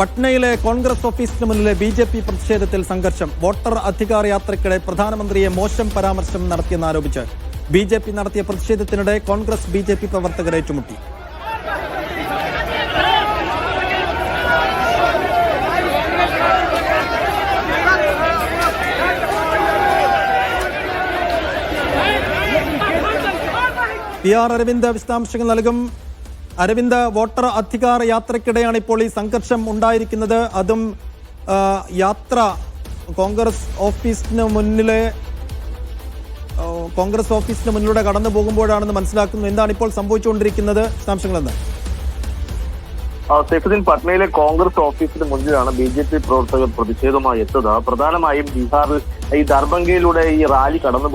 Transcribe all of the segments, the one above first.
പട്നയിലെ കോൺഗ്രസ് ഓഫീസിന് മുന്നിലെ ബി.ജെ.പി. പ്രതിഷേധത്തിൽ സംഘർഷം. വോട്ടർ അധികാർ യാത്രയ്ക്കിടെ പ്രധാനമന്ത്രിയെ മോശം പരാമർശം നടത്തിയെന്നാരോപിച്ച് ബി.ജെ.പി. നടത്തിയ പ്രതിഷേധത്തിനിടെ കോൺഗ്രസ് ബി.ജെ.പി. പ്രവർത്തകർ ഏറ്റുമുട്ടി. പി.ആർ. അരവിന്ദ് വിശദാംശങ്ങൾ നൽകും. അരവിന്ദ്, വോട്ടർ അധികാർ യാത്രയ്ക്കിടെയാണ് ഇപ്പോൾ ഈ സംഘർഷം ഉണ്ടായിരിക്കുന്നത്. അതും യാത്ര കോൺഗ്രസ് ഓഫീസിന് മുന്നിലൂടെ കടന്നു പോകുമ്പോഴാണെന്ന് മനസ്സിലാക്കുന്നു. എന്താണ് ഇപ്പോൾ സംഭവിച്ചുകൊണ്ടിരിക്കുന്നത്? വിശദാംശങ്ങൾ എന്താ? സൈഫുദ്ദീൻ, പട്നയിലെ കോൺഗ്രസ് ഓഫീസിന് മുന്നിലാണ് ബി.ജെ.പി. പ്രവർത്തകർ പ്രതിഷേധവുമായി എത്തുന്നത്. പ്രധാനമായും ബീഹാറിൽ ഈ ദർഭംഗയിലൂടെ ഈ റാലി കടന്നു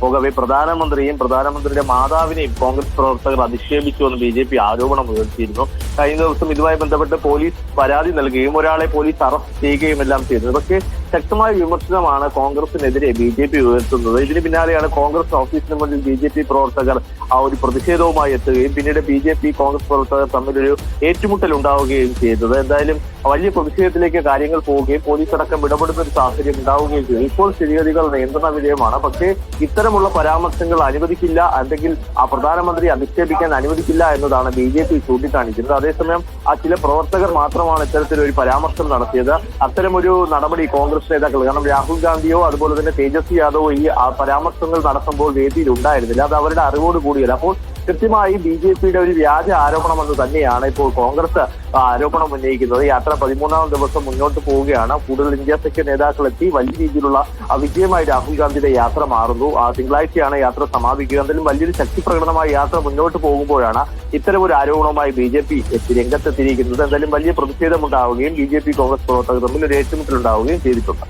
പോകവെ പ്രധാനമന്ത്രിയും പ്രധാനമന്ത്രിയുടെ മാതാവിനെയും കോൺഗ്രസ് പ്രവർത്തകർ അധിക്ഷേപിച്ചുവെന്ന് ബി.ജെ.പി. ആരോപണം ഉയർത്തിയിരുന്നു. കഴിഞ്ഞ ദിവസം ഇതുമായി ബന്ധപ്പെട്ട് പോലീസ് പരാതി നൽകുകയും ഒരാളെ പോലീസ് അറസ്റ്റ് ചെയ്യുകയും എല്ലാം ചെയ്തത്. പക്ഷേ ശക്തമായ വിമർശനമാണ് കോൺഗ്രസിനെതിരെ ബി.ജെ.പി. ഉയർത്തുന്നത്. ഇതിന് പിന്നാലെയാണ് കോൺഗ്രസ് ഓഫീസിന് മുന്നിൽ ബി.ജെ.പി. പ്രവർത്തകർ ആ ഒരു പ്രതിഷേധവുമായി എത്തുകയും പിന്നീട് ബി.ജെ.പി. കോൺഗ്രസ് പ്രവർത്തകർ തമ്മിലൊരു ഏറ്റുമുട്ടൽ ഉണ്ടാവുകയും ചെയ്തത്. എന്തായാലും വലിയ പ്രതിഷേധത്തിലേക്ക് കാര്യങ്ങൾ പോവുകയും പോലീസ് അടക്കം ഇടപെടുന്ന ഒരു സാഹചര്യം ഉണ്ടാവുകയും ചെയ്തു. ഇപ്പോൾ സ്ഥിതിഗതികൾ നിയന്ത്രണ വിധേയമാണ്. പക്ഷേ ഇത്തരമുള്ള പരാമർശങ്ങൾ അനുവദിക്കില്ല, അല്ലെങ്കിൽ ആ പ്രധാനമന്ത്രി അധിക്ഷേപിക്കാൻ അനുവദിക്കില്ല എന്നതാണ് ബി.ജെ.പി. ചൂണ്ടിക്കാണിക്കുന്നത്. അതേസമയം ചില പ്രവർത്തകർ മാത്രമാണ് ഇത്തരത്തിലൊരു പരാമർശം നടത്തിയത്. അത്തരമൊരു നടപടി കോൺഗ്രസ് നേതാക്കൾ, കാരണം രാഹുൽ ഗാന്ധിയോ അതുപോലെ തന്നെ തേജസ്വി യാദവോ ഈ പരാമർശങ്ങൾ നടത്തുമ്പോൾ വേദിയിൽ ഉണ്ടായിരുന്നില്ല. അത് അവരുടെ അറിവോട് കൂടിയല്ല. അപ്പോൾ കൃത്യമായി ബി.ജെ.പിയുടെ ഒരു വ്യാജ ആരോപണമെന്ന് തന്നെയാണ് ഇപ്പോൾ കോൺഗ്രസ് ആരോപണം ഉന്നയിക്കുന്നത്. യാത്ര 13ാം ദിവസം മുന്നോട്ട് പോവുകയാണ്. കൂടുതൽ ഇന്ത്യ സഖ്യ നേതാക്കൾ എത്തി വലിയ രീതിയിലുള്ള വിജയമായി രാഹുൽ ഗാന്ധിയുടെ യാത്ര മാറുന്നു. തിങ്കളാഴ്ചയാണ് യാത്ര സമാപിക്കുക. എന്തായാലും വലിയൊരു ശക്തി പ്രകടനമായി യാത്ര മുന്നോട്ട് പോകുമ്പോഴാണ് ഇത്തരമൊരു ആരോപണവുമായി ബി.ജെ.പി. രംഗത്തെത്തിയിരിക്കുന്നത്. എന്തായാലും വലിയ പ്രതിഷേധമുണ്ടാവുകയും ബി.ജെ.പി. കോൺഗ്രസ് പ്രവർത്തകർ തമ്മിൽ ഒരു ഏറ്റുമുട്ടലുണ്ടാവുകയും ചെയ്തിട്ടുണ്ട്.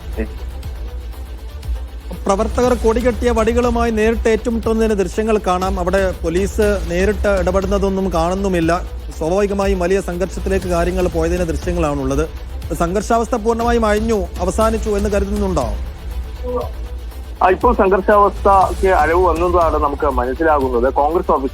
പ്രവർത്തകർ കൊടികെട്ടിയ വടികളുമായി നേരിട്ട് ഏറ്റുമുട്ടുന്നതിന് ദൃശ്യങ്ങൾ കാണാം. അവിടെ പോലീസ് നേരിട്ട് ഇടപെടുന്നതൊന്നും കാണുന്നുമില്ല. സ്വാഭാവികമായും വലിയ സംഘർഷത്തിലേക്ക് കാര്യങ്ങൾ പോയതിന്റെ ദൃശ്യങ്ങളാണുള്ളത്. സംഘർഷാവസ്ഥ പൂർണ്ണമായും അവസാനിച്ചു എന്ന് കരുതുന്നുണ്ടോ? ഇപ്പോൾ സംഘർഷാവസ്ഥയ്ക്ക് അഴവ് വന്നതാണ് നമുക്ക് മനസ്സിലാകുന്നത്.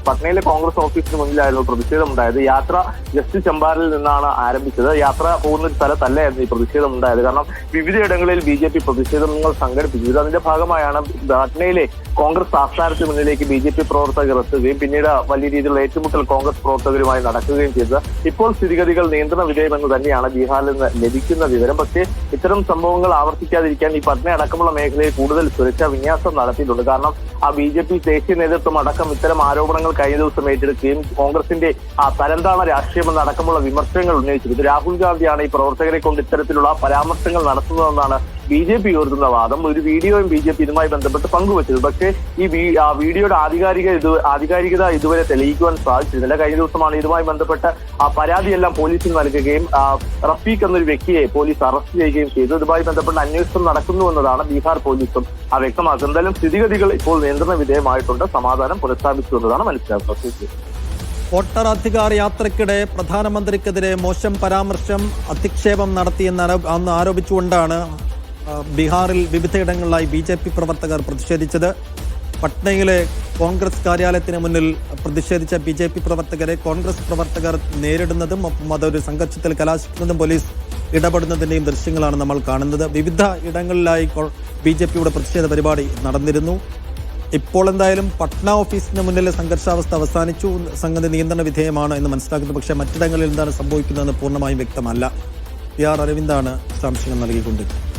പട്നയിലെ കോൺഗ്രസ് ഓഫീസിന് മുന്നിലായിരുന്നു പ്രതിഷേധം ഉണ്ടായത്. യാത്ര വെസ്റ്റ് ചമ്പാരനിൽ നിന്നാണ് ആരംഭിച്ചത്. യാത്ര പോകുന്ന ഒരു സ്ഥലത്തല്ലായിരുന്നു ഈ പ്രതിഷേധം ഉണ്ടായത്. കാരണം വിവിധയിടങ്ങളിൽ ബി.ജെ.പി. പ്രതിഷേധങ്ങൾ സംഘടിപ്പിച്ചത്. അതിന്റെ ഭാഗമായാണ് പട്നയിലെ കോൺഗ്രസ് ആസ്ഥാനത്തിന് മുന്നിലേക്ക് ബി.ജെ.പി. പ്രവർത്തകർ എത്തുകയും പിന്നീട് വലിയ രീതിയിലുള്ള ഏറ്റുമുട്ടൽ കോൺഗ്രസ് പ്രവർത്തകരുമായി നടക്കുകയും ചെയ്തത്. ഇപ്പോൾ സ്ഥിതിഗതികൾ നിയന്ത്രണ വിധേയമെന്ന് തന്നെയാണ് ബീഹാറിൽ നിന്ന് ലഭിക്കുന്ന വിവരം. പക്ഷേ ഇത്തരം സംഭവങ്ങൾ ആവർത്തിക്കാതിരിക്കാൻ ഈ പട്ന അടക്കമുള്ള മേഖലയിൽ കൂടുതൽ സുരക്ഷാ വിന്യാസം നടത്തിയിട്ടുണ്ട്. കാരണം ബി.ജെ.പി. ദേശീയ നേതൃത്വം അടക്കം ഇത്തരം ആരോപണങ്ങൾ കഴിഞ്ഞ ദിവസം ഏറ്റെടുക്കുകയും കോൺഗ്രസിന്റെ തരംതാണ രാഷ്ട്രീയമെന്ന് അടക്കമുള്ള വിമർശനങ്ങൾ ഉന്നയിച്ചിരുന്നു. രാഹുൽ ഗാന്ധിയാണ് ഈ പ്രവർത്തകരെ കൊണ്ട് ഇത്തരത്തിലുള്ള പരാമർശങ്ങൾ നടത്തുന്നതെന്നാണ് ബി.ജെ.പി. ഉയർത്തുന്ന വാദം. ഒരു വീഡിയോയും ബി.ജെ.പി. ഇതുമായി ബന്ധപ്പെട്ട് പങ്കുവച്ചത്. പക്ഷേ ഈ വീഡിയോയുടെ ആധികാരികത ഇതുവരെ തെളിയിക്കുവാൻ സാധിച്ചിരുന്നില്ല. കഴിഞ്ഞ ദിവസമാണ് ഇതുമായി ബന്ധപ്പെട്ട് പരാതിയെല്ലാം പോലീസിന് നൽകുകയും റഫീഖ് എന്നൊരു വ്യക്തിയെ പോലീസ് അറസ്റ്റ് ചെയ്യുകയും ചെയ്തു. ഇതുമായി ബന്ധപ്പെട്ട് അന്വേഷണം നടക്കുന്നുവെന്നതാണ് ബീഹാർ പോലീസും വ്യക്തമാക്കുന്നത്. എന്തായാലും സ്ഥിതിഗതികൾ ഇപ്പോൾ നിയന്ത്രണ വിധേയമായിട്ടുണ്ട്. സമാധാനം പുനഃസ്ഥാപിച്ചു എന്നതാണ് മനസ്സിലാക്കുന്നത്. വോട്ടർ അധികാർ യാത്രയ്ക്കിടെ പ്രധാനമന്ത്രിക്കെതിരെ മോശം പരാമർശം, അധിക്ഷേപം നടത്തിയെന്ന് ആരോപിച്ചുകൊണ്ടാണ് ബീഹാറിൽ വിവിധയിടങ്ങളിലായി ബി.ജെ.പി. പ്രവർത്തകർ പ്രതിഷേധിച്ചത്. പട്നയിലെ കോൺഗ്രസ് കാര്യാലയത്തിന് മുന്നിൽ പ്രതിഷേധിച്ച ബി.ജെ.പി. പ്രവർത്തകരെ കോൺഗ്രസ് പ്രവർത്തകർ നേരിടുന്നതും ഒപ്പം അതൊരു സംഘർഷത്തിൽ കലാശിക്കുന്നതും പോലീസ് ഇടപെടുന്നതിൻ്റെയും ദൃശ്യങ്ങളാണ് നമ്മൾ കാണുന്നത്. വിവിധ ഇടങ്ങളിലായി ബി.ജെ.പിയുടെ പ്രതിഷേധ പരിപാടി നടന്നിരുന്നു. ഇപ്പോൾ എന്തായാലും പട്ന ഓഫീസിന് മുന്നിലെ സംഘർഷാവസ്ഥ അവസാനിച്ചു, സംഗതി നിയന്ത്രണ വിധേയമാണ് എന്ന് മനസ്സിലാക്കുന്നു. പക്ഷേ മറ്റിടങ്ങളിൽ എന്താണ് സംഭവിക്കുന്നതെന്ന് പൂർണ്ണമായും വ്യക്തമല്ല. പി.ആർ. അരവിന്ദാണ് വിശദാംശങ്ങൾ നൽകിക്കൊണ്ടിരിക്കുന്നത്.